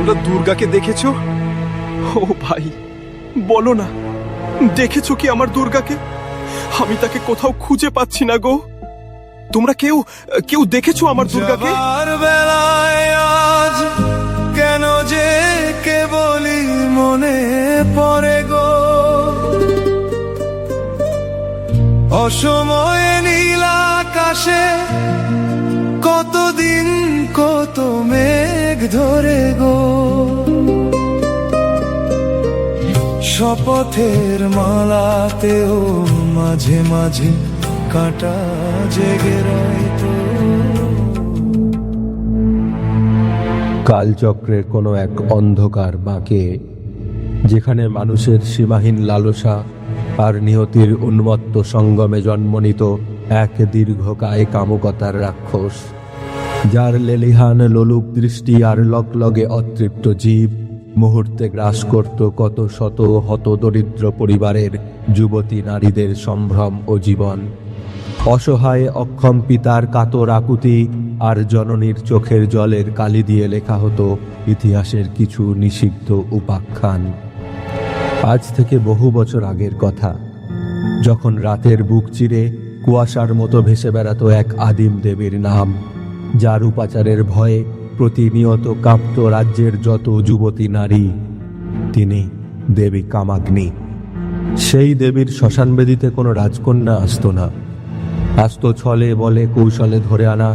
তোমরা দুর্গাকে দেখেছো? ও ভাই, বলো না, দেখেছো কি আমার দুর্গাকে? আমি তাকে কোথাও খুঁজে পাচ্ছি না গো। তোমরা কেউ কেউ দেখেছো আমার দুর্গাকে? বেলায় আজ কেন যে কেবলই মনে পড়ে গো, অসময়ে নীল আকাশে কতদিন কত মেঘ ধরে গো, শপথের মালাতেও মাঝে মাঝে কাঁটা জেগে রইতো। কালচক্রের কোনো এক অন্ধকার বাঁকে, যেখানে মানুষের সীমাহীন লালসা আর নিয়তির উন্মত্ত সঙ্গমে জন্ম নিত এক দীর্ঘকায় কামুকতার রাক্ষস, যার লেলিহান লোলুপ দৃষ্টি আর লগলগে অতৃপ্ত জীব মুহূর্তে গ্রাস করত কত শত হত দরিদ্র পরিবারের যুবতী নারীদের সম্ভ্রম ও জীবন। অসহায় অক্ষম পিতার কাতর আকুতি আর জননীর চোখের জলের কালি দিয়ে লেখা হতো ইতিহাসের কিছু নিষিদ্ধ উপাখ্যান। আজ থেকে বহু বছর আগের কথা, যখন রাতের বুক চিরে কুয়াশার মতো ভেসে বেড়াতো এক আদিম দেবীর নাম, যার উপাচারের ভয়ে প্রতিনিয়ত কাঁপত রাজ্যের যত যুবতী নারী, তিনি দেবী কামাগ্নি। সেই দেবীর শ্মশানবেদিতে কোনো রাজকন্যা আসতো না, আসতো ছলে বলে কৌশলে ধরে আনা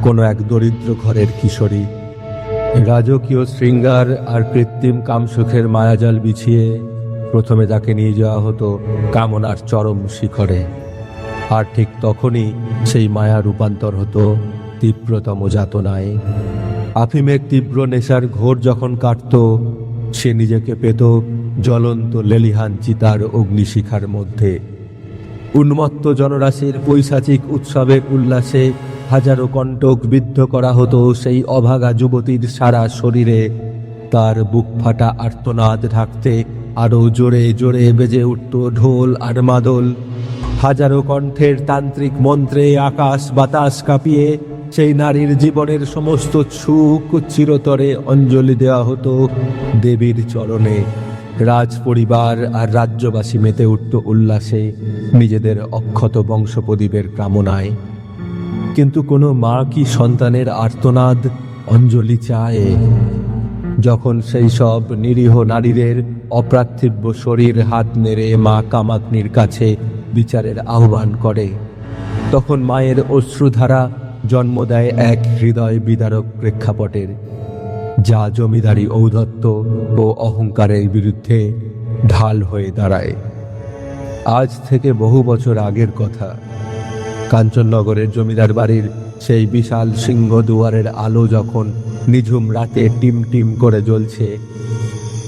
কোনো এক দরিদ্র ঘরের কিশোরী। রাজকীয় শৃঙ্গার আর কৃত্রিম কামসুখের মায়াজাল বিছিয়ে প্রথমে তাকে নিয়ে যাওয়া হতো কামনার চরম শিখরে, আর ঠিক তখনই সেই মায়া রূপান্তর হতো তীব্রতম যাতনায়। আফিমের তীব্র নেশার ঘোর যখন কাটত, সে নিজেকে পেত জ্বলন্ত লেলিহান চিতার অগ্নিশিখার মধ্যে। উন্মত্ত জনরাশির পৈশাচিক উৎসবের উল্লাসে হাজারো কণ্টক বিদ্ধ করা হতো সেই অভাগা যুবতীর সারা শরীরে। তার বুক ফাটা আর্তনাদ ঢাকতে আরো জোরে জোরে বেজে উঠত ঢোল আর মাদল। হাজারো কণ্ঠের তান্ত্রিক মন্ত্রে আকাশ বাতাস কাঁপিয়ে সেই নারীর জীবনের সমস্ত সুখ চিরতরে অঞ্জলি দেওয়া হতো দেবীর চরণে। রাজ পরিবার আর রাজ্যবাসী মেতে উঠত উল্লাসে, নিজেদের অক্ষত বংশপ্রদীপের কামনায়। কিন্তু কোনো মা কি সন্তানের আর্তনাদ অঞ্জলি চায়? যখন সেই সব নিরীহ নারীদের অপ্রার্থিব্য শরীর হাত নেড়ে মা কামাগ্নির কাছে বিচারের আহ্বান করে, তখন মায়ের অশ্রুধারা জন্ম দেয় এক হৃদয় বিদারক প্রেক্ষাপটের, যা জমিদারি ঔদ্ধত্য ও অহংকারের বিরুদ্ধে ঢাল হয়ে দাঁড়ায়। আজ থেকে বহু বছর আগের কথা, কাঞ্চননগরের জমিদার বাড়ির সেই বিশাল সিংহদুয়ারের আলো যখন নিঝুম রাতে টিম টিম করে জ্বলছে,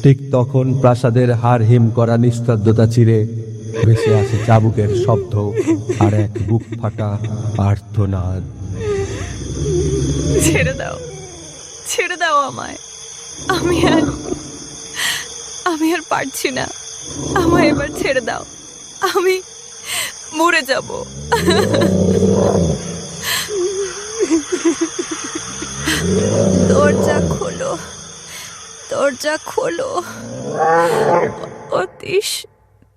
ঠিক তখন প্রাসাদের হাড়হিম করা নিস্তব্ধতা চিরে ভেসে আসে চাবুকের শব্দ আর এক বুক ফাটা আর্তনাদ। ছেড়ে দাও, ছেড়ে দাও আমায়, আমি আর পারছি না, আমায় এবার ছেড়ে দাও, আমি মরে যাব। দরজা খোলো, দরজা খোলো অতীশ,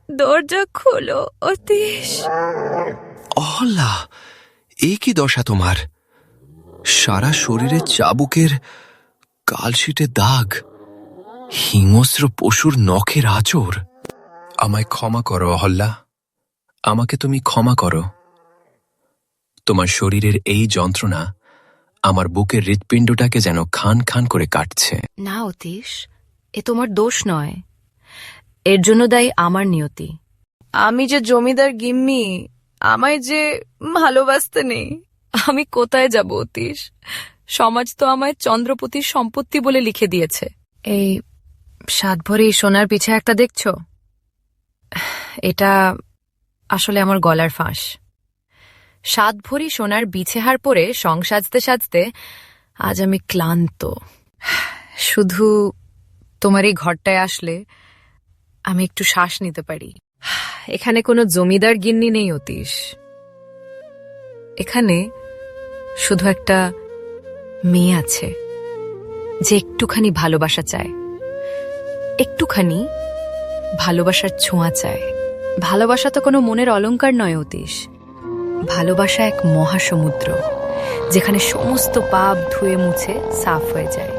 দরজা খোলো অতীশ। অহল্যা, এ কি দশা তোমার? সারা শরীরে চাবুকের কালশিটে দাগ, হিংস্র পশুর নখের আঁচড়। আমায় ক্ষমা করো অহল্যা, আমাকে তুমি ক্ষমা করো। তোমার শরীরের এই যন্ত্রণা আমার বুকের হৃৎপিণ্ডটাকে যেন খান খান করে কাটছে। না অতীশ, এ তোমার দোষ নয়, এর জন্য দায়ী আমার নিয়তি। আমি যে জমিদার গিন্নি, আমায় যে ভালোবাসতে নেই, আমি কোথায় যাব অতীশ? সমাজ তো আমায় চন্দ্রপতির সম্পত্তি বলে লিখে দিয়েছে। এই 7 ভরি সোনার পিছে একটা দেখছো? এটা আসলে আমার গলার ফাঁস। 7 ভরি সোনার বিছেহার পরে সং সাজতে সাজতে আজ আমি ক্লান্ত। শুধু তোমার এই ঘরটায় আসলে আমি একটু শ্বাস নিতে পারি। এখানে কোনো জমিদার গিন্নি নেই অতীশ, এখানে শুধু একটা মেয়ে আছে, যে একটুখানি ভালোবাসা চায়, একটুখানি ভালোবাসার ছোঁয়া চায়। ভালোবাসা তো কোনো মনের অলংকার নয় অতীশ, ভালোবাসা এক মহাসমুদ্র, যেখানে সমস্ত পাপ ধুয়ে মুছে সাফ হয়ে যায়।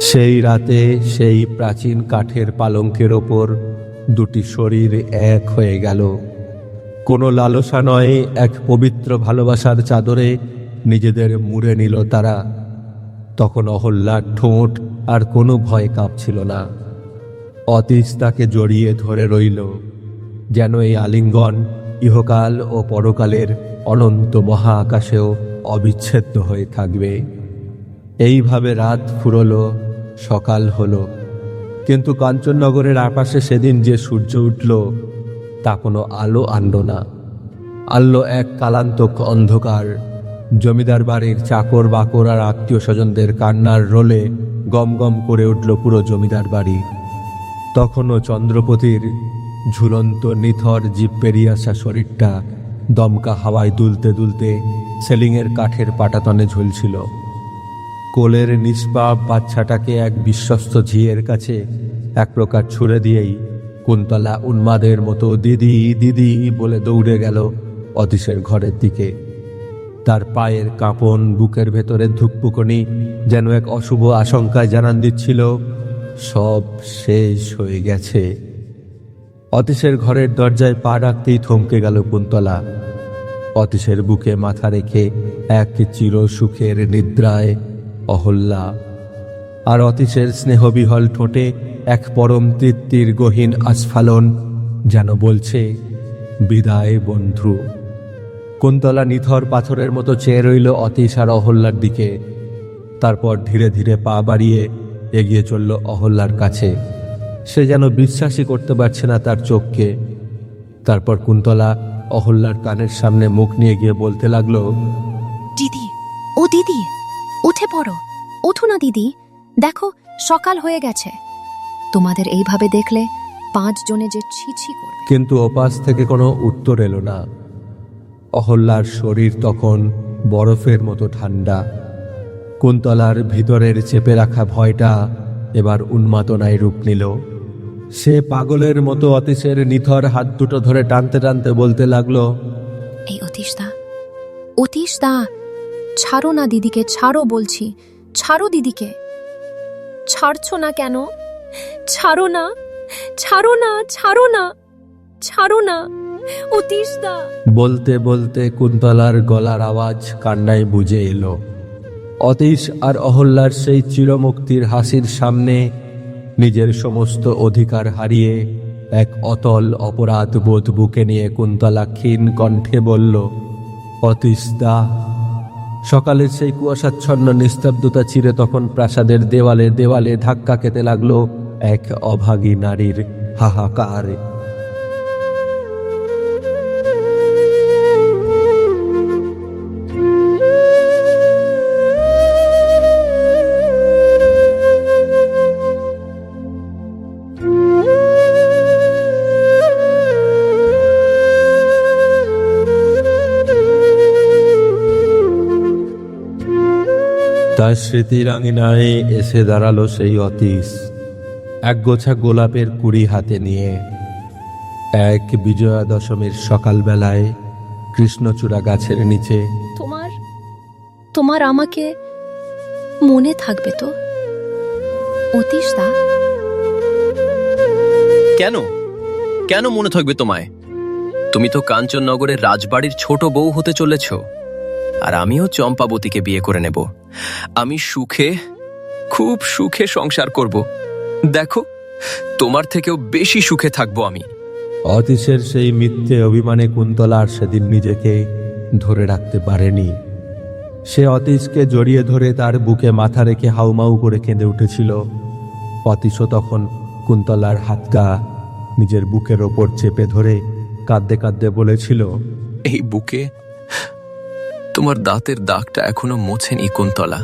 সেই রাতে সেই প্রাচীন কাঠের পালঙ্কের ওপর দুটি শরীর এক হয়ে গেল। কোনো লালসা নয়, এক পবিত্র ভালোবাসার চাদরে নিজেদের মুড়ে নিল তারা। তখন অহল্যার ঠোঁট আর কোনো ভয় কাঁপছিল না। অতীশ তাকে জড়িয়ে ধরে রইল, যেন এই আলিঙ্গন ইহকাল ও পরকালের অনন্ত মহা আকাশেও অবিচ্ছেদ্য হয়ে থাকবে। এইভাবে রাত ফুরলো, সকাল হলো, কিন্তু কাঞ্চননগরের আকাশে সেদিন যে সূর্য উঠল তা কোনো আলো আনলো না। আনলো এক কালান্তক অন্ধকার। জমিদার বাড়ির চাকর বাকর আর আত্মীয় স্বজনদের কান্নার রোলে গম গম করে উঠল পুরো জমিদার বাড়ি। তখনও চন্দ্রপতির ঝুলন্ত নিথর জীব পেরিয়ে আসা শরীরটা দমকা হাওয়ায় দুলতে দুলতে সেলিংয়ের কাঠের পাটাতনে ঝুলছিল। কোলের নিষ্পাপ বাচ্চাটাকে এক বিশ্বস্ত ঝিয়ের কাছে এক প্রকার ছুড়ে দিয়েই কুন্তলা উন্মাদের মতো দিদি দিদি বলে দৌড়ে গেল অতীশের ঘরের দিকে। তার পায়ের কাঁপন, বুকের ভেতরে ধুকপুকনি যেন এক অশুভ আশঙ্কায় জানান দিচ্ছিল সব শেষ হয়ে গেছে। অতীশের ঘরের দরজায় পা রাখতেই থমকে গেল কুন্তলা। অতীশের বুকে মাথা রেখে এক চির সুখের নিদ্রায় অহল্যা, আর অতীশের স্নেহবিহল ঠোঁটে এক পরম তৃপ্তির গহীন আস্ফালন, যেন বলছে বিদায় বন্ধু। কুন্তলা নিথর পাথরের মতো চেয়ে রইল অতীশ আর অহল্যার দিকে। তারপর ধীরে ধীরে পা বাড়িয়ে এগিয়ে চলল অহল্যার কাছে। সে যেন বিশ্বাসই করতে পারছে না তার চোখকে। তারপর কুন্তলা অহল্যার কানের সামনে মুখ নিয়ে গিয়ে বলতে লাগলো, দিদি, ও দিদি, উঠে পড়ো, ওঠো না দিদি, দেখো সকাল হয়ে গেছে। তোমাদের এইভাবে দেখলে 5 জনে যে ছিছি করবে। কিন্তু ওপাশ থেকে কোনো উত্তর এলো না। অহল্যার শরীর তখন বরফের মতো ঠান্ডা। কুন্তলার ভিতরের চেপে রাখা ভয়টা এবার উন্মাদনায় রূপ নিল। সে পাগলের মতো অতীশের নিথর হাত দুটো ধরে টানতে টানতে বলতে লাগলো, এই অতীশ দা, ছাড়ো না দিদিকে, ছাড়ো বলছি, ছাড়ো দিদিকে। ছাড়ছো না কেন? ছাড়ো না, ছাড়ো না, ছাড়ো না, ছাড়ো না অতীশ দা। বলতে বলতে কুন্তলার গলার আওয়াজ কান্নায় বুঝে এলো। অতীশ আর অহল্যার সেই চিরমুক্তির হাসির সামনে নিজের সমস্ত অধিকার হারিয়ে এক অতল অপরাধ বোধ বুকে নিয়ে কুন্তলা ক্ষীণ কণ্ঠে বলল, অতীশ দা। সকালের সেই কুয়াশাচ্ছন্ন নিস্তব্ধতা চিরে তখন প্রাসাদের দেওয়ালে দেওয়ালে ধাক্কা খেতে লাগলো এক অভাগী নারীর হাহাকার। তার স্মৃতির আঙিনায় এসে দাঁড়ালো সেই অতীশ, একগোছা গোলাপের কুড়ি হাতে নিয়ে। এক বিজয়া দশমীর সকালবেলায় কৃষ্ণচূড়া গাছের নিচে। তোমার আমাকে মনে থাকবে তো অতীশ দা? কেন কেন মনে থাকবে তোমায়? তুমি তো কাঞ্চননগরের রাজবাড়ির ছোট বউ হতে চলেছ, আর আমিও চম্পাবতীকে বিয়ে করে নেব। আমি সুখে, খুব সুখে সংসার করব। দেখো, তোমার থেকেও বেশি সুখে থাকবো আমি। অতীশের সেই মিথ্যে অভিমানে কুন্তলা আর সেদিন নিজেকে ধরে রাখতে পারেনি। সে অতীশকে জড়িয়ে ধরে তার বুকে মাথা রেখে হাউমাউ করে কেঁদে উঠেছিল। অতীশও তখন কুন্তলার হাতটা নিজের বুকের ওপর চেপে ধরে কাঁদতে কাঁদতে বলেছিল, এই বুকে তোমার দাঁতের দাগটা এখনো মোছেনি কুন্তলা,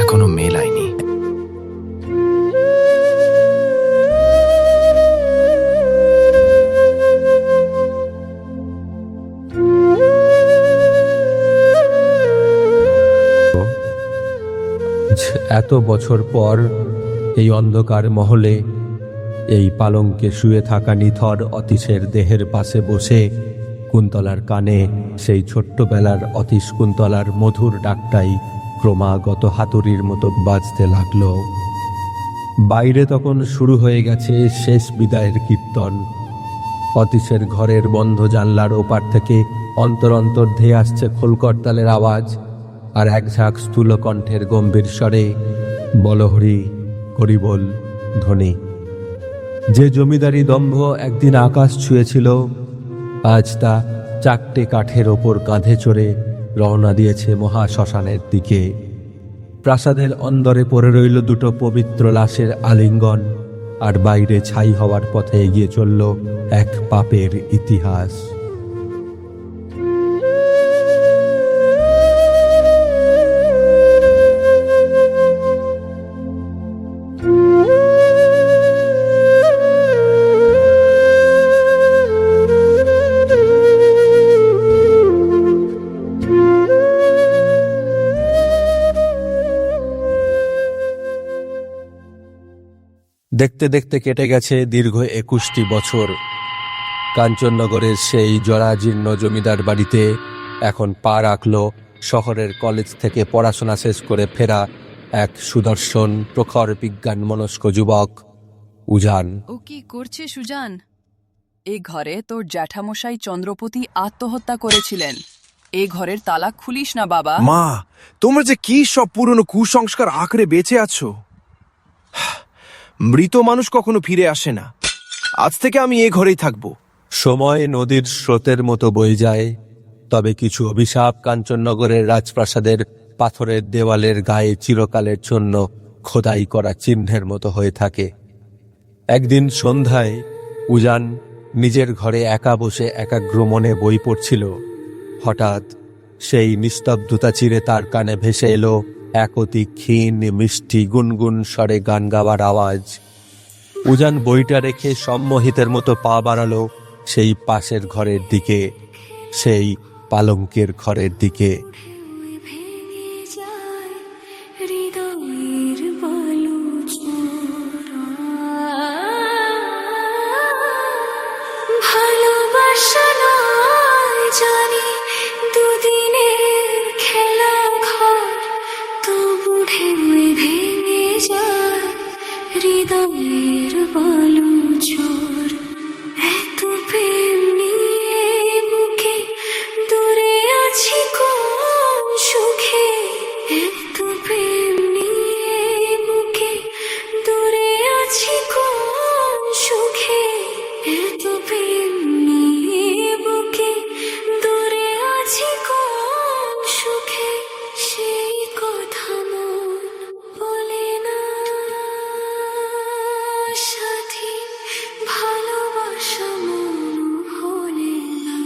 এখনো মেলায়নি। এত বছর পর এই অন্ধকার মহলে এই পালঙ্কে শুয়ে থাকা নিথর অতীশের দেহের পাশে বসে কুন্তলার কানে সেই ছোট্টবেলার অতীশ কুন্তলার মধুর ডাকটাই ক্রমাগত হাতুড়ির মতো বাজতে লাগলো। বাইরে তখন শুরু হয়ে গেছে শেষ বিদায়ের কীর্তন। অতীশের ঘরের বন্ধ জানলার ওপার থেকে অন্তর অন্তর ধেয়ে আসছে খোলকরতালের আওয়াজ, আর এক ঝাঁক স্থূল কণ্ঠের গম্ভীর স্বরে বলহরি হরিবোল ধ্বনি। যে জমিদারি দম্ভ একদিন আকাশ ছুঁয়েছিল, আজ তা চারটে কাঠের ওপর কাঁধে চড়ে রওনা দিয়েছে মহা শ্মশানের দিকে। প্রাসাদের অন্দরে পড়ে রইল দুটো পবিত্র লাশের আলিঙ্গন, আর বাইরে ছাই হওয়ার পথে এগিয়ে চলল এক পাপের ইতিহাস। দেখতে দেখতে কেটে গেছে দীর্ঘ 21টি বছর। কাঞ্চননগরের সেই জরাজীর্ণ জমিদার বাড়িতে এখন পা রাখল শহরের কলেজ থেকে পড়াশোনা শেষ করে ফেরা এক সুদর্শন প্রখর বিজ্ঞান মনস্ক যুবক উজান। ও কি করছে সুজান? এই ঘরে তোর জ্যাঠামশাই চন্দ্রপতি আত্মহত্যা করেছিলেন। এই ঘরের তালা খুলিস না বাবা। মা, তোমরা যে কি সব পুরনো কুসংস্কার আঁকড়ে বেঁচে আছো। মৃত মানুষ কখনো ফিরে আসে না। আজ থেকে আমি এ ঘরেই থাকবো। সময় নদীর স্রোতের মতো বয়ে যায়, তবে কিছু অভিশাপ কাঞ্চননগরের রাজপ্রাসাদের পাথরের দেওয়ালের গায়ে চিরকালের জন্য খোদাই করা চিহ্নের মতো হয়ে থাকে। একদিন সন্ধ্যায় উজান নিজের ঘরে একা বসে একাগ্র মনে বই পড়ছিল। হঠাৎ সেই নিস্তব্ধতা চিরে তার কানে ভেসে এলো এক অতি ক্ষীণ মিষ্টি গুনগুন স্বরে গান গাওয়ার আওয়াজ। উজান বইটা রেখে সম্মোহিতের মতো পা বাড়ালো সেই পাশের ঘরের দিকে, সেই পালঙ্কের ঘরের দিকে। হৃদয়ের বলু চোর এত প্রেম নিয়ে বুকে দূরে আছি কোন সুখে, এত প্রেম নিয়ে বুকে দূরে আছি কোন সুখে, এত প্রেম নিয়ে বুকে দূরে আছি কোন সুখে, সেই কথা মন বলে না সাথী, ভালোবাসা মন ভোলে না।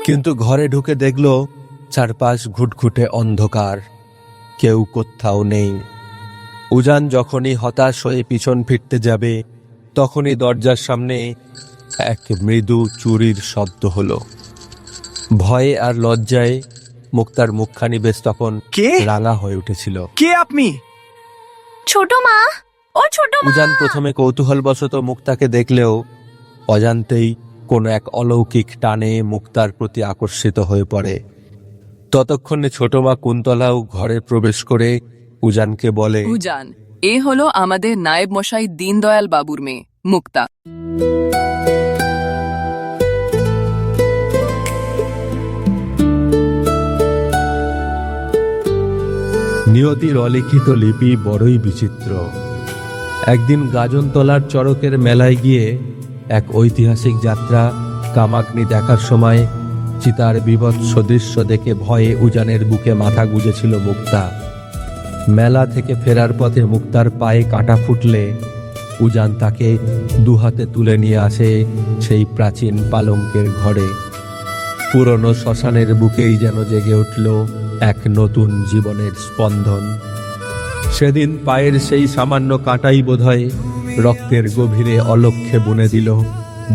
কিন্তু ঘরে ঢুকে দেখল চারপাশ ঘুটঘুটে অন্ধকার, কেউ কোথাও নেই। উজান যখনই হতাশ হয়ে পিছন ফিরতে যাবে, তখনই দরজার সামনে এক মৃদু চুরির শব্দ হলো। ভয়ে আর লজ্জায় মুক্তার মুখখানি বেশ তখন কে? রাঙা হয়ে উঠেছিল। কে আপনি? ছোট মা, ও ছোট মা। উজান প্রথমে কৌতূহলবশত মুক্তাকে দেখলেও অজান্তেই কোনো এক অলৌকিক টানে মুক্তার প্রতি আকর্ষিত হয়ে পড়ে। ততক্ষণে ছোট মা কুন্তলাও ঘরে প্রবেশ করে উজানকে বলে, উজান, এ হলো আমাদের নায়েব মশাই দীনদয়াল বাবুর মেয়ে মুক্তা। নিয়তির অলিখিত লিপি বড়ই বিচিত্র। একদিন গাজনতলার চড়কের মেলায় গিয়ে এক ঐতিহাসিক যাত্রা কামাগ্নি দেখার সময় চিতার বীভৎস দৃশ্য দেখে ভয়ে উজানের বুকে মাথা গুজেছিল মুক্তা। মেলা থেকে ফেরার পথে মুক্তার পায়ে কাঁটা ফুটলে উজান তাকে দুহাতে তুলে নিয়ে আসে সেই প্রাচীন পালঙ্কের ঘরে। পুরনো শ্মশানের বুকেই যেন জেগে উঠল এক নতুন জীবনের স্পন্দন। সেদিন পায়ের সেই সামান্য কাঁটাই বোধহয় রক্তের গভীরে অলক্ষ্যে বুনে দিল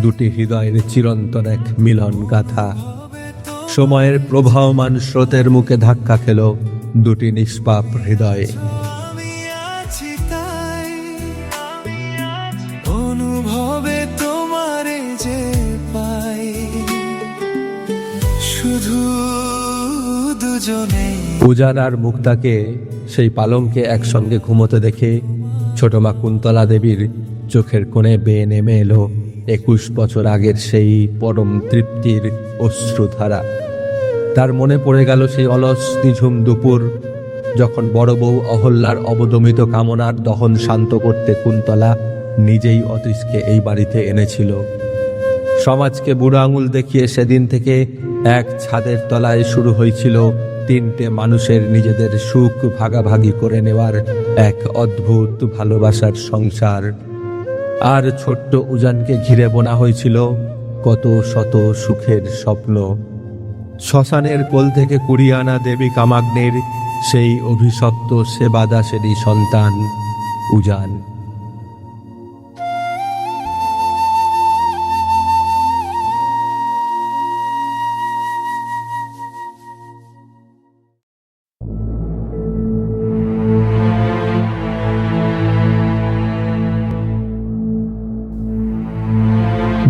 দুটি হৃদয়ের চিরন্তন এক মিলন গাথা। সময়ের প্রবাহমান স্রোতের মুখে ধাক্কা খেল দুটি নিষ্পাপ হৃদয়ে। আমি আছি তাই অনুভবে তোমারে যে পাই, শুধু দুজনে। উজান আর মুক্তাকে সেই পালঙ্কে একসঙ্গে ঘুমোতে দেখে ছোট মা কুন্তলা দেবীর চোখের কোণে বেয়ে নেমে এলো 21 বছর আগের সেই পরম তৃপ্তির অশ্রুধারা। তার মনে পড়ে গেল সেই অলস নিঝুম দুপুর, যখন বড় বউ অহল্যার অবদমিত কামনার দহন শান্ত করতে কুন্তলা নিজেই অতীশকে এই বাড়িতে এনেছিল। সমাজকে বুড়ো আঙুল দেখিয়ে সেদিন থেকে এক ছাদের তলায় শুরু হয়েছিল তিনটে মানুষের নিজেদের সুখ ভাগাভাগি করে নেওয়ার এক অদ্ভুত ভালোবাসার সংসার। আর ছোট্ট উজানকে ঘিরে বোনা হয়েছিল কত শত সুখের স্বপ্ন। শ্মশানের কোল থেকে কুড়িয়ে আনা দেবী কামাগ্নির সেই অভিশপ্ত সেবাদাসেরই সন্তান উজান।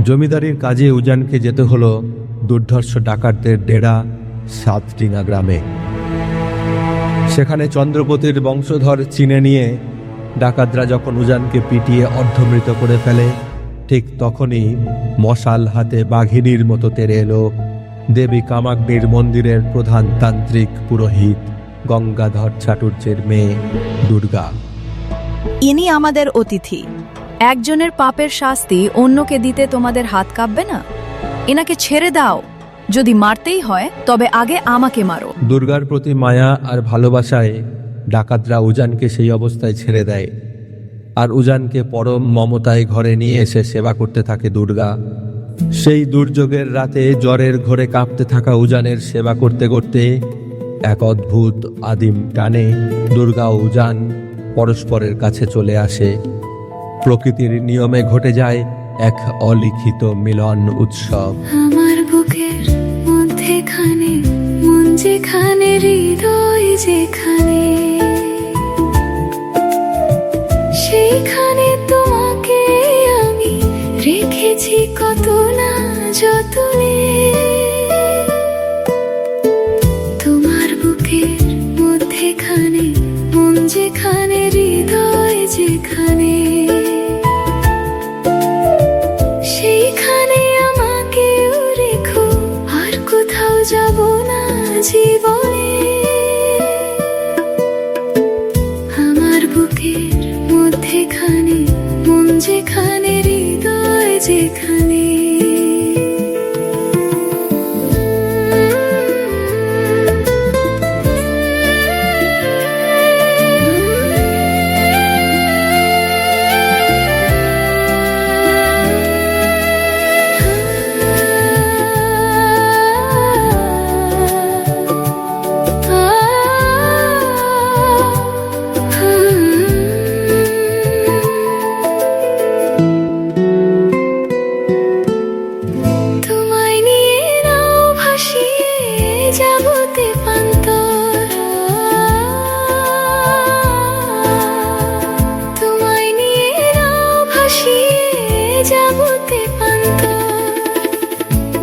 জমিদারির কাজে উজানকে যেতে হলো দুর্ধর্ষ ডাকাতদের ডেরা সাতডিঙা গ্রামে। সেখানে চন্দ্রপতির বংশধর চিনে নিয়ে ডাকাতরা যখন উজানকে পিটিয়ে অর্ধমৃত করে ফেলে, ঠিক তখনই মশাল হাতে বাঘিনীর মতো তেড়ে এলো দেবী কামাগ্নির মন্দিরের প্রধান তান্ত্রিক পুরোহিত গঙ্গাধর চাটুর্যের মেয়ে দুর্গা। ইনি আমাদের অতিথি। একজনের পাপের শাস্তি অন্যকে দিতে তোমাদের হাত কাঁপবে না? এনাকে ছেড়ে দাও। যদি মারতেই হয় তবে আগে আমাকে মারো। দুর্গার প্রতি মায়া আর ভালোবাসায় ডাকাতরা উজানকে সেই অবস্থায় ছেড়ে দেয়, আর উজানকে পরম মমতায় ঘরে নিয়ে এসে সেবা করতে থাকে দুর্গা। সেই দুর্যোগের রাতে জ্বরের ঘোরে কাঁপতে থাকা উজানের সেবা করতে করতে এক অদ্ভুত আদিম টানে দুর্গা ও উজান পরস্পরের কাছে চলে আসে। প্রকৃতির নিয়মে ঘটে যায় এক অলিখিত মিলন উৎসব। আমার বুকের মধ্যেখানে মন যেখানে, হৃদয় যেখানে, সেইখানে তোমাকে আমি রেখেছি কত না যতনে। তোমার বুকের মধ্যেখানে মন যেখানে, হৃদয় যেখানে, সেইখানে আমাকেও রেখো, আর কোথাও যাব না জীবনে। আমার বুকের মধ্যেখানে মন যেখানে, হৃদয় যেখানে।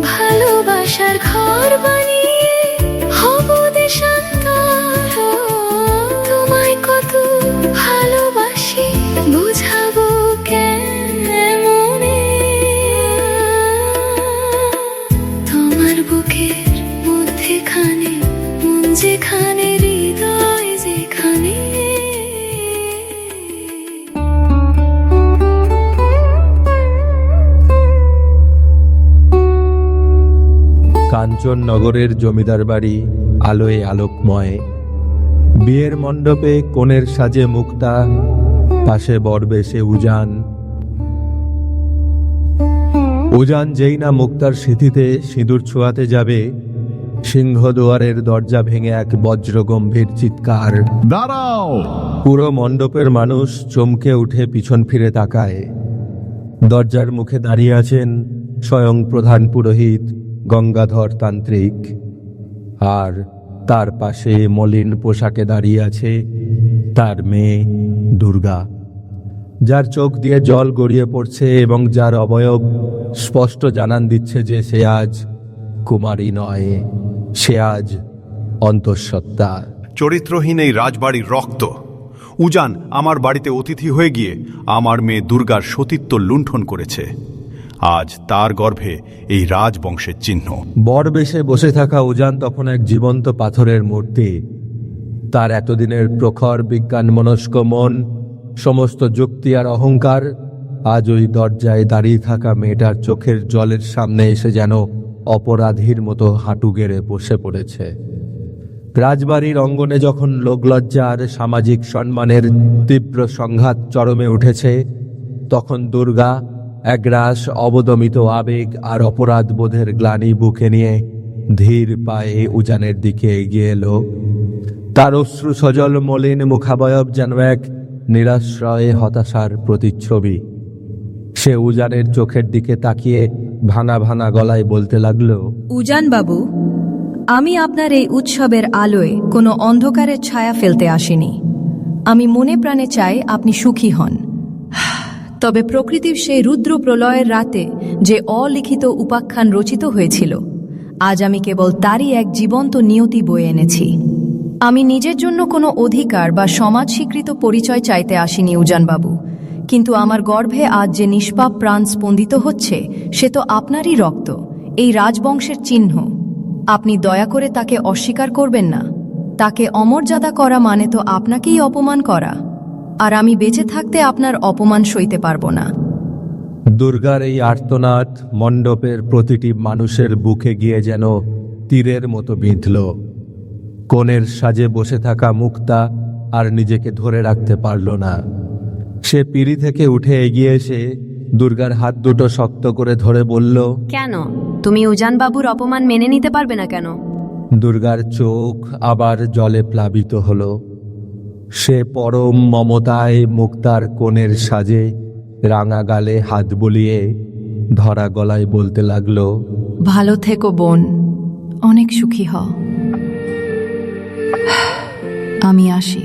ভালোবাসার ঘর বানিয়ে হব দেশান্তর। তোমায় কত ভালোবাসি বুঝাবো কেমনে। তোমার বুকের মধ্যেখানে মন যেখানে, হৃদয় যেখানে। কাঞ্চননগরের জমিদার বাড়ি আলোয় আলোকময়। বিয়ের মণ্ডপে কনের সাজে মুক্তা, পাশে বরবেশে উজান। উজান যেই না মুক্তার সিঁথিতে সিঁদুর ছোঁয়াতে যাবে, সিংহদুয়ারের দরজা ভেঙে এক বজ্রগম্ভীর চিৎকার। দাঁড়াও! পুরো মণ্ডপের মানুষ চমকে উঠে পিছন ফিরে তাকায়। দরজার মুখে দাঁড়িয়ে আছেন স্বয়ং প্রধান পুরোহিত গঙ্গাধর তান্ত্রিক, আর তার পাশে মলিন পোশাকে দাঁড়িয়ে আছে তার মেয়ে দুর্গা, যার চোখ দিয়ে জল গড়িয়ে পড়ছে এবং যার অবয়ব স্পষ্ট জানান দিচ্ছে যে সে আজ কুমারী নয়, সে আজ অন্তঃসত্ত্বা। চরিত্রহীন এই রাজবাড়ির রক্ত। উজান আমার বাড়িতে অতিথি হয়ে গিয়ে আমার মেয়ে দুর্গার সতীত্ব লুণ্ঠন করেছে। আজ তার গর্ভে এই রাজবংশের চিহ্ন। বরবেশে বসে থাকা উজান তখন এক জীবন্ত পাথরের মূর্তি। তার এতদিনের প্রখর বিজ্ঞান মনস্ক মন, সমস্ত যুক্তি আর অহংকার আজ ওই দরজায় দাঁড়িয়ে থাকা মেয়েটার চোখের জলের সামনে এসে যেন অপরাধীর মতো হাঁটু গেড়ে বসে পড়েছে। রাজবাড়ির অঙ্গনে যখন লোকলজ্জা আর সামাজিক সম্মানের তীব্র সংঘাত চরমে উঠেছে, তখন দুর্গা একরাশ অবদমিত আবেগ আর অপরাধ বোধের গ্লানি বুকে নিয়ে ধীর পায়ে উজানের দিকে এগিয়ে এলো। তার অশ্রু সজল মলিন মুখাবয়ব যেন এক নিরাশ্রয়ে হতাশার প্রতিচ্ছবি। সে উজানের চোখের দিকে তাকিয়ে ভাঙা ভাঙা গলায় বলতে লাগলো, উজান বাবু, আমি আপনার এই উৎসবের আলোয় কোনো অন্ধকারের ছায়া ফেলতে আসিনি। আমি মনে প্রাণে চাই আপনি সুখী হন। তবে প্রকৃতির সেই রুদ্র প্রলয়ের রাতে যে অলিখিত উপাখ্যান রচিত হয়েছিল, আজ আমি কেবল তারই এক জীবন্ত নিয়তি বয়ে এনেছি। আমি নিজের জন্য কোনো অধিকার বা সমাজ স্বীকৃত পরিচয় চাইতে আসিনি উজানবাবু, কিন্তু আমার গর্ভে আজ যে নিষ্পাপ প্রাণ স্পন্দিত হচ্ছে, সে তো আপনারই রক্ত, এই রাজবংশের চিহ্ন। আপনি দয়া করে তাকে অস্বীকার করবেন না। তাকে অমর্যাদা করা মানে তো আপনাকেই অপমান করা, আর আমি বেঁচে থাকতে আপনার অপমান সইতে পারবো না। দুর্গার এই আর্তনাদ মণ্ডপের প্রতিটি মানুষের বুকে গিয়ে যেন তীরের মতো বিঁধল। কনের সাজে বসে থাকা মুক্তা আর নিজেকে ধরে রাখতে পারল না। সে পিঁড়ি থেকে উঠে এগিয়ে এসে দুর্গার হাত দুটো শক্ত করে ধরে বলল, কেন তুমি উজান বাবুর অপমান মেনে নিতে পারবে না কেন? দুর্গার চোখ আবার জলে প্লাবিত হলো। সে পরম মমতায় মুক্তার কোণের সাজে রাঙা গালে হাত বুলিয়ে ধরা গলায় বলতে লাগলো, ভালো থেকো বোন, অনেক সুখী হও। আমি আসি।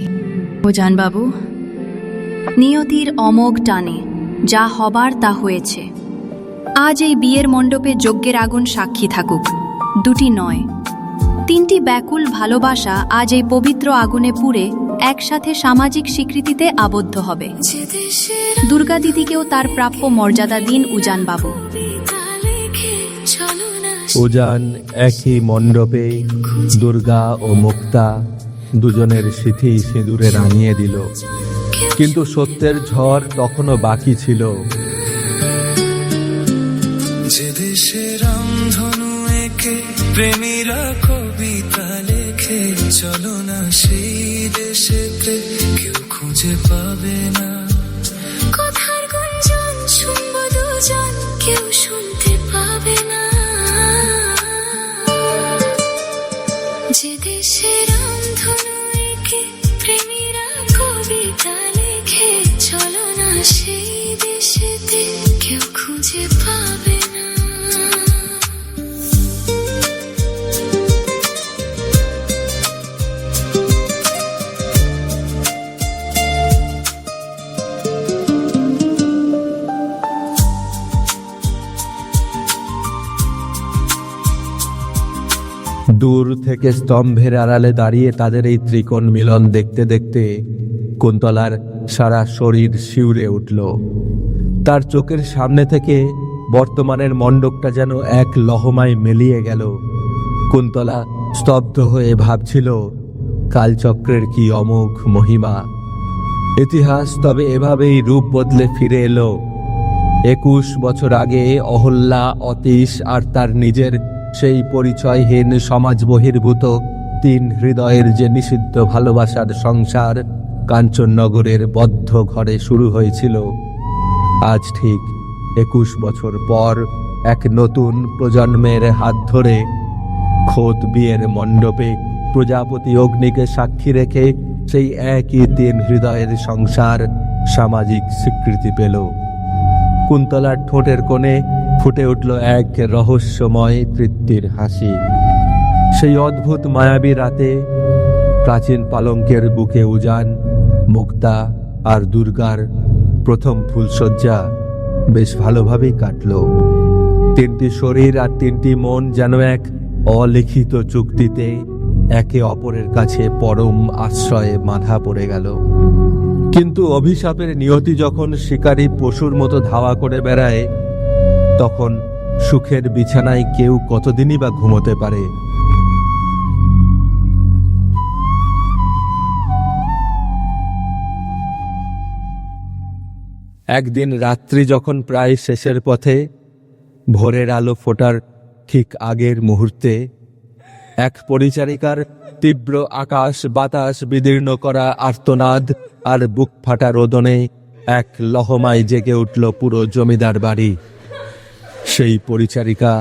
উজান বাবু, নিয়তির অমোঘ টানে যা হবার তা হয়েছে। আজ এই বিয়ের মণ্ডপে যজ্ঞের আগুন সাক্ষী থাকুক। দুটি নয়, তিনটি ব্যাকুল ভালোবাসা আজ এই পবিত্র আগুনে পুড়ে একসাথে সামাজিক স্বীকৃতিতে আবদ্ধ হবে। যে দেশের দুর্গা দিদিকেও তার প্রাপ্য মর্যাদা দিন উজান বাবু। কবিতা লেখে চলো না উজান একই মণ্ডপে দুর্গা ও মুক্তা দুজনের সিঁথি সিঁদুরে রাঙিয়ে দিল, কিন্তু সত্যের ঝড় তখনও বাকি ছিল। যে দেশে রামধনু এঁকে প্রেমীরা কবিতা লেখে, চলো না সেই দেশেতে কেউ খুঁজে পাবে না। কথার গুঞ্জন শুনবো দুজন, কেউ শুনতে পাবে না। যে দেশে রামধনু এঁকে প্রেমীরা কবিতা লেখে, চলো না সেই দেশেতে কেউ খুঁজে পাবে না। দূর থেকে স্তম্ভের আড়ালে দাঁড়িয়ে তাদের এই ত্রিকোণ মিলন দেখতে দেখতে কুন্তলার সারা শরীর শিউরে উঠল। তার চোখের সামনে থেকে বর্তমানের মণ্ডপটা যেন এক লহমায় মিলিয়ে গেল। কুন্তলা স্তব্ধ হয়ে ভাবছিল, কালচক্রের কি অমোঘ মহিমা। ইতিহাস তবে এভাবেই রূপ বদলে ফিরে এলো। 21 বছর আগে অহল্যা, অতীশ আর তার নিজের সেই পরিচয়হীন সমাজ বহির্ভূত তিন হৃদয়ের যে নিষিদ্ধ ভালোবাসার সংসার কাঞ্চননগরের বদ্ধ ঘরে শুরু হয়েছিল, আজ ঠিক 21 বছর পর এক নতুন প্রজন্মের হাত ধরে খোদ বিয়ের মণ্ডপে প্রজাপতি অগ্নিকে সাক্ষী রেখে সেই একই তিন হৃদয়ের সংসার সামাজিক স্বীকৃতি পেল। কুন্তলার ঠোঁটের কোণে ফুটে উঠল এক রহস্যময় তৃপ্তির হাসি। সেই অদ্ভুত মায়াবী রাতে প্রাচীন পালঙ্কের বুকে উজান, মুক্তা আর দুর্গার প্রথম ফুলশয্যা বেশ ভালোভাবেই কাটল। তিনটি শরীর আর তিনটি মন যেন এক অলিখিত চুক্তিতে একে অপরের কাছে পরম আশ্রয়ে বাঁধা পড়ে গেল। কিন্তু অভিশাপের নিয়তি যখন শিকারী পশুর মতো ধাওয়া করে বেড়ায়, তখন সুখের বিছানায় কেউ কতদিনই বা ঘুমোতে পারে? একদিন রাত্রি যখন প্রায় শেষের পথে, ভোরের আলো ফোটার ঠিক আগের মুহূর্তে এক পরিচারিকার তীব্র আকাশ বাতাস বিদীর্ণ করা আর্তনাদ আর বুক ফাটা রোদনে এক লহমায় জেগে উঠল পুরো জমিদার বাড়ি। সেই পরিচারিকা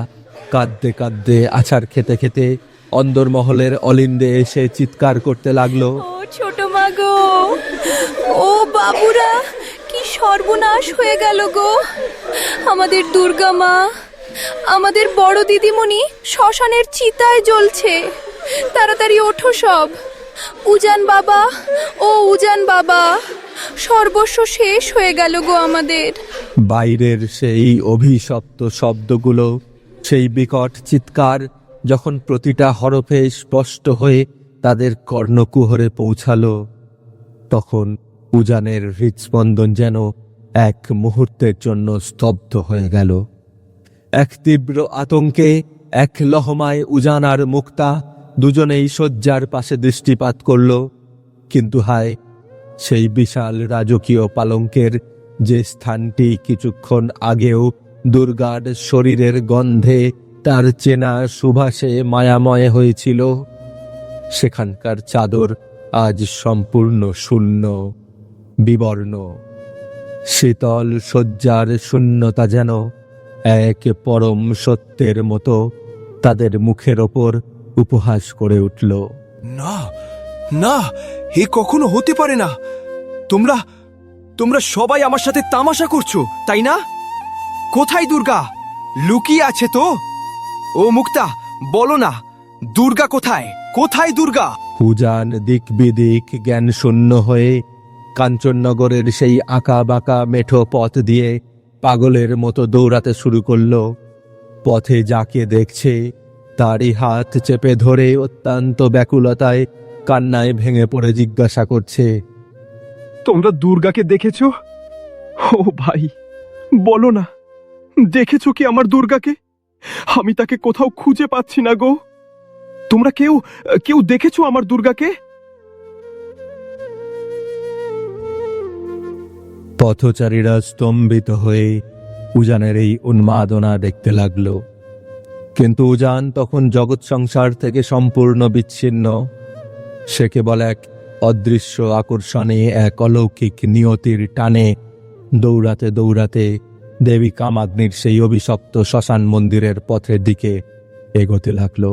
কাঁদতে কাঁদতে আছাড় খেতে খেতে অন্দরমহলের অলিন্দে এসে চিৎকার করতে লাগলো, ও ছোট মা গো, ও বাবুরা, কি সর্বনাশ হয়ে গেল গো! আমাদের দুর্গা মা, আমাদের বড় দিদিমণি শ্মশানের চিতায় জ্বলছে। তাড়াতাড়ি ওঠো সব। উজান বাবা, ও উজান বাবা, সর্বস্ব শেষ হয়ে গেল গো আমাদের। বাইরের সেই অভিশপ্ত শব্দগুলো, সেই বিকট চিৎকার যখন প্রতিটা হরফে স্পষ্ট হয়ে তাদের কর্ণকুহরে পৌঁছালো, তখন উজানের হৃৎস্পন্দন যেন এক মুহূর্তের জন্য স্তব্ধ হয়ে গেল। এক তীব্র আতঙ্কে, এক লহমায় উজান আর মুক্তা দুজনেই শয্যার পাশে দৃষ্টিপাত করল। কিন্তু হায়, সেই বিশাল রাজকীয় পালঙ্কের যে স্থানটি কিছুক্ষণ আগেও দুর্গার শরীরের গন্ধে, তার চেনা সুবাসে মায়াময় হয়েছিল, সেখানকার চাদর আজ সম্পূর্ণ শূন্য, বিবর্ণ। শীতল শয্যার শূন্যতা যেন এক পরম সত্যের মতো তাদের মুখের ওপর উপহাস করে উঠল। না না, এ কখনো হতে পারে না। তোমরা তোমরা সবাই আমার সাথে তামাশা করছো, তাই না? কোথায় দুর্গা? লুকিয়ে আছে তো? ও মুক্তা, বলো না, দুর্গা কোথায়? কোথায় দুর্গা? উজান দিক বিদিক জ্ঞান শূন্য হয়ে কাঞ্চননগরের সেই আঁকা বাঁকা মেঠো পথ দিয়ে পাগলের মতো দৌড়াতে শুরু করলো। পথে যাকে দেখছে তারই হাত চেপে ধরে অত্যন্ত ব্যাকুলতায় কান্নায় ভেঙে পড়ে জিজ্ঞাসা করছে, তোমরা দুর্গাকে দেখেছো? ও ভাই, বলো না, দেখেছো কি আমার দুর্গাকে? আমি তাকে কোথাও খুঁজে পাচ্ছি না গো। তোমরা কেউ কেউ দেখেছো আমার দুর্গাকে? পথচারীরা স্তম্ভিত হয়ে উজানের এই উন্মাদনা দেখতে লাগলো। কিন্তু উজান তখন জগৎ সংসার থেকে সম্পূর্ণ বিচ্ছিন্ন। সে কেবল এক অদৃশ্য আকর্ষণে, এক অলৌকিক নিয়তির টানে দৌড়াতে দৌড়াতে দেবী কামাগ্নির সেই অভিশপ্ত শ্মশান মন্দিরের পথের দিকে এগোতে লাগলো।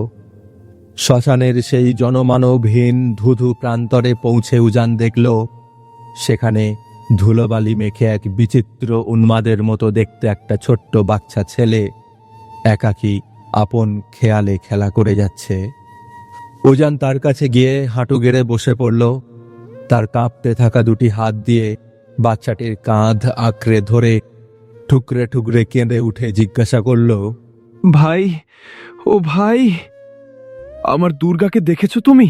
শ্মশানের সেই জনমানবহীন ধুধু প্রান্তরে পৌঁছে উজান দেখল, সেখানে ধুলোবালি মেখে এক বিচিত্র উন্মাদের মতো দেখতে একটা ছোট্ট বাচ্চা ছেলে একাকী আপন খেয়ালে খেলা করে যাচ্ছে। উজান তার কাছে গিয়ে হাঁটু গেড়ে বসে পড়ল। তার কাঁপতে থাকা দুটি হাত দিয়ে বাচ্চাটির কাঁধ আঁকড়ে ধরে ঠুকরে ঠুকরে কেঁদে উঠে জিজ্ঞাসা করল, ভাই, ও ভাই, আমার দুর্গাকে দেখেছো তুমি?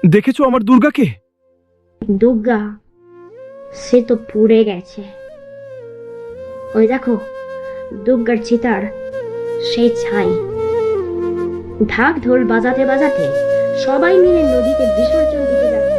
দেখেছো আমার দুর্গাকে? দুর্গা সে তো পুড়ে গেছে। ওই দেখো দুর্গার চিতার সেই ছাই। ঢাক ঢোল বাজাতে বাজাতে সবাই মিলে নদীতে বিসর্জন দিতে যাচ্ছে।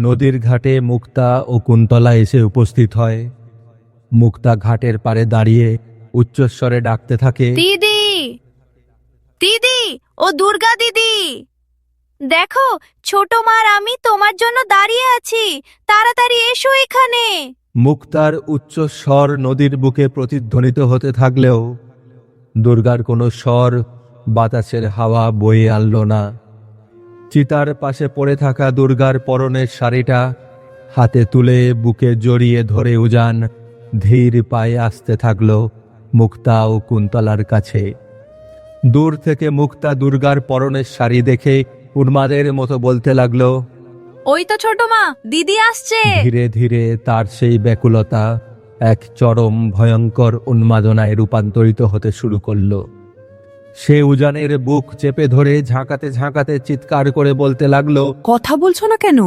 নদীর ঘাটে মুক্তা ও কুন্তলা এসে উপস্থিত হয়। মুক্তা ঘাটের পাড়ে দাঁড়িয়ে উচ্চস্বরে ডাকতে থাকে, দিদি, দিদি, ও দুর্গা দিদি, দেখো ছোট মার আমি তোমার জন্য দাঁড়িয়ে আছি, তাড়াতাড়ি এসো এখানে। মুক্তার উচ্চস্বর নদীর বুকে প্রতিধ্বনিত হতে থাকলেও দুর্গার কোনো স্বর বাতাসের হাওয়া বয়ে আনল না। চিতার পাশে পড়ে থাকা দুর্গার পরনের শাড়িটা হাতে তুলে বুকে জড়িয়ে ধরে উজান ধীর পায়ে আসতে থাকল মুক্তা ও কুন্তলার কাছে। দূর থেকে মুক্তা দুর্গার পরনের শাড়ি দেখে উন্মাদের মতো বলতে লাগলো, ওই তো ছোট মা, দিদি আসছে। ধীরে ধীরে তার সেই ব্যাকুলতা এক চরম ভয়ঙ্কর উন্মাদনায় রূপান্তরিত হতে শুরু করল। সে উজানের বুক চেপে ধরে ঝাঁকাতে ঝাঁকাতে চিৎকার করে বলতে লাগলো, কথা বলছো না কেন?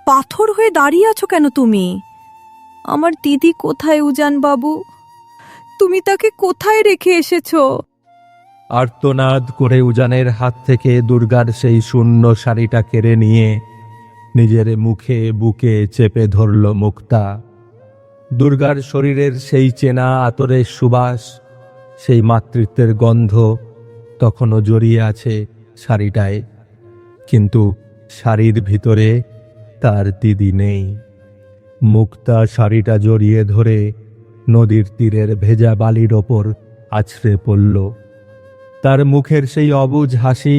পাথর হয়ে দাঁড়িয়ে আছো কেন তুমি? আমার দিদি কোথায় উজান বাবু? তুমি তাকে কোথায় রেখে এসেছো? আর্তনাদ করে উজানের হাত থেকে দুর্গার সেই শূন্য শাড়িটা কেড়ে নিয়ে নিজের মুখে বুকে চেপে ধরল মুক্তা। দুর্গার শরীরের সেই চেনা আতরের সুবাস, সেই মাতৃত্বের গন্ধ তখনও জড়িয়ে আছে শাড়িটায়, কিন্তু শাড়ির ভিতরে তার দিদি নেই। মুক্তা শাড়িটা জড়িয়ে ধরে নদীর তীরের ভেজা বালির ওপর আছড়ে পড়ল। তার মুখের সেই অবুঝ হাসি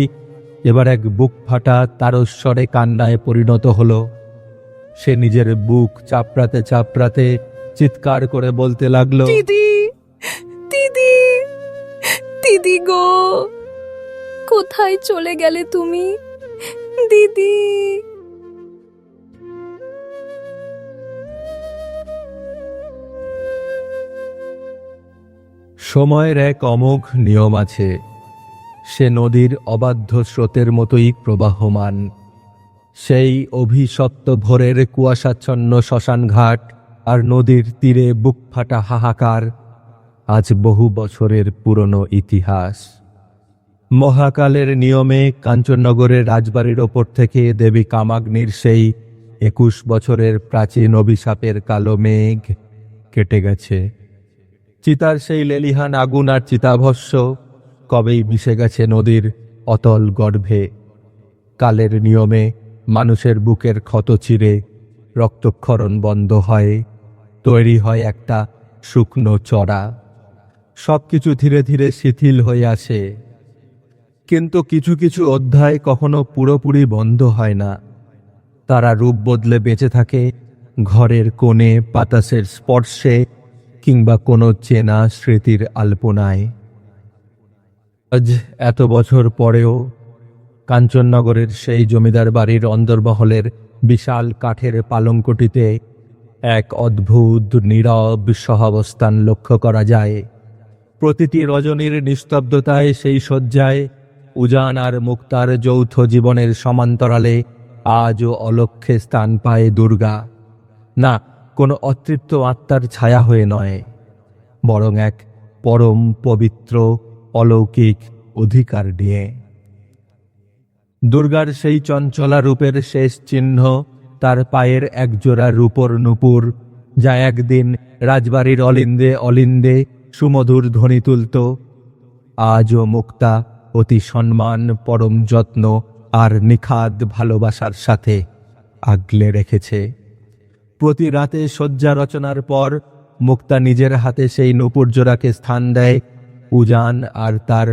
এবার এক বুক ফাটা তারস্বরে কান্নায় পরিণত হলো। সে নিজের বুক চাপড়াতে চাপড়াতে চিৎকার করে বলতে লাগলো, দিদি, দিদি, দিদি গো, কোথায় চলে গেলে তুমি দিদি? সময়ের এক অমোঘ নিয়ম আছে, সে নদীর অবাধ্য স্রোতের মতোই প্রবাহমান। সেই অভিশপ্ত ভোরের কুয়াশাচ্ছন্ন শ্মশানঘাট আর নদীর তীরে বুক ফাটা হাহাকার আজ বহু বছরের পুরনো ইতিহাস। মহাকালের নিয়মে কাঞ্চননগরের রাজবাড়ির ওপর থেকে দেবী কামাগ্নির সেই 21 বছরের প্রাচীন অভিশাপের কালো মেঘ কেটে গেছে। চিতার সেই লেলিহান আগুন আর চিতাভস্য কবেই মিশে গেছে নদীর অতল গর্ভে। কালের নিয়মে মানুষের বুকের ক্ষত চিরে রক্তক্ষরণ বন্ধ হয়, তৈরি হয় একটা শুকনো চড়া। সবকিছু ধীরে ধীরে শিথিল হয়ে আসে, কিন্তু কিছু কিছু অধ্যায় কখনো পুরোপুরি বন্ধ হয় না। তারা রূপ বদলে বেঁচে থাকে ঘরের কোণে বাতাসের স্পর্শে কিংবা কোনো চেনা স্মৃতির আলপনায়। আজ এত বছর পরেও কাঞ্চননগরের সেই জমিদার বাড়ির অন্দরমহলের বিশাল কাঠের পালঙ্কটিতে এক অদ্ভুত নীরব সহাবস্থান লক্ষ্য করা যায়। প্রতিটি রজনীর নিস্তব্ধতায় সেই শয্যায় উজান আর মুক্তার যৌথ জীবনের সমান্তরালে আজও অলক্ষ্যে স্থান পায় দুর্গা। না, কোনো অতৃপ্ত আত্মার ছায়া হয়ে নয়, বরং এক পরম পবিত্র অলৌকিক অধিকার নিয়ে। দুর্গার সেই চঞ্চলা রূপের শেষ চিহ্ন তার পায়ের একজোড়া রূপোর নূপুর, যা একদিন রাজবাড়ির অলিন্দে অলিন্দে সুমধুর ধ্বনি তুলত। আজও মুক্তা অতি সম্মান, পরম যত্ন আর নিখাদ ভালোবাসার সাথে আগলে রেখেছে। প্রতি রাতে শয্যা রচনার পর মুক্তা নিজের হাতে সেই নূপুর জোড়াকে স্থান দেয় উজান আর তার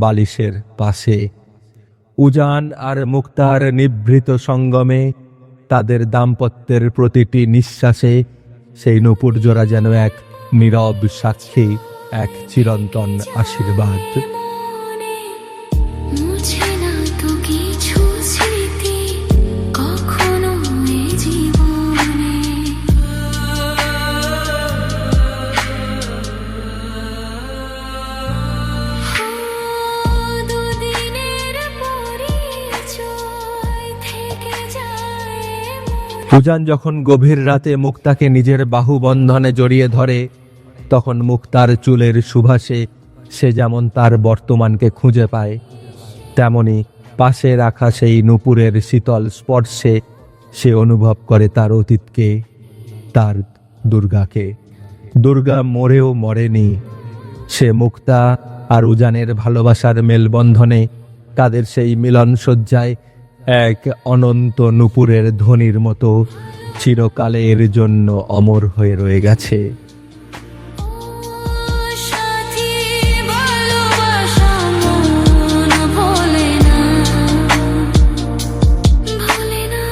বালিশের পাশে। উজান আর মুক্তার নিভৃত সঙ্গমে, তাদের দাম্পত্যের প্রতিটি নিঃশ্বাসে সেই নূপুর জোড়া যেন এক নীরব সাক্ষী, এক চিরন্তন আশীর্বাদ। মুছে না তো কিছু স্মৃতি কখনো এ জীবনে। দুদিনের পরিচয় থেকে যায় মনে। উজান যখন গভীর রাতে মুক্তাকে নিজের বাহুবন্ধনে জড়িয়ে ধরে, তখন মুক্তার চুলের সুবাসে সে যেমন তার বর্তমানকে খুঁজে পায়, তেমনি পাশে রাখা সেই নূপুরের শীতল স্পর্শে সে অনুভব করে তার অতীতকে, তার দুর্গাকে। দুর্গা মরেও মরেনি। সে মুক্তা আর উজানের ভালোবাসার মেলবন্ধনে তাদের সেই মিলনসজ্জায় এক অনন্ত নূপুরের ধ্বনির মতো চিরকালের জন্য অমর হয়ে রয়ে গেছে। সাথী ভালোবাসা মন ভোলে না, ভোলে না।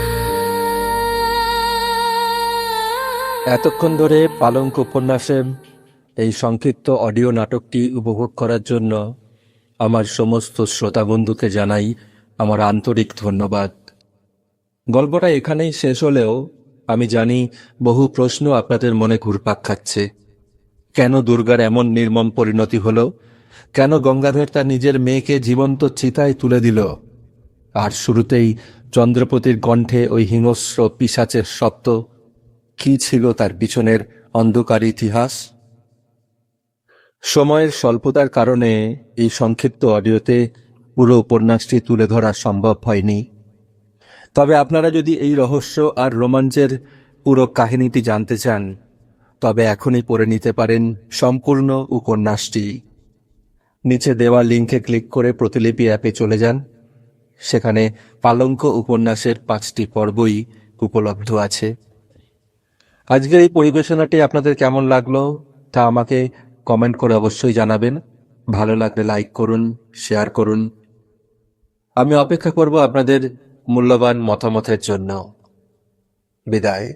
এতক্ষণ ধরে পালঙ্ক উপন্যাসের এই সংক্ষিপ্ত অডিও নাটকটি উপভোগ করার জন্য আমার সমস্ত শ্রোতা বন্ধুকে জানাই আমার আন্তরিক ধন্যবাদ। গল্পটা এখানেই শেষ হলেও আমি জানি বহু প্রশ্ন আপনাদের মনে ঘুরপাক খাচ্ছে। কেন দুর্গার এমন নির্মম পরিণতি হলো? কেন গঙ্গাধর তার নিজের মেয়েকে জীবন্ত চিতায় তুলে দিল? আর শুরুতেই চন্দ্রপতির কণ্ঠে ওই হিংস্র পিশাচের শব্দ, কি ছিল তার পিছনের অন্ধকার ইতিহাস? সময়ের স্বল্পতার কারণে এই সংক্ষিপ্ত অডিওতে পুরো উপন্যাসটি তুলে ধরা সম্ভব হয়নি। তবে আপনারা যদি এই রহস্য আর রোমাঞ্চের পুরো কাহিনীটি জানতে চান, তবে এখনই পড়ে নিতে পারেন সম্পূর্ণ উপন্যাসটি। নিচে দেওয়া লিঙ্কে ক্লিক করে প্রতিলিপি অ্যাপে চলে যান। সেখানে পালঙ্ক উপন্যাসের 5টি পর্বই উপলব্ধ আছে। আজকের এই পরিবেশনাটি আপনাদের কেমন লাগলো তা আমাকে কমেন্ট করে অবশ্যই জানাবেন। ভালো লাগলে লাইক করুন, শেয়ার করুন। আমি অপেক্ষা করব আপনাদের মূল্যবান মতামতের জন্য। বিদায়।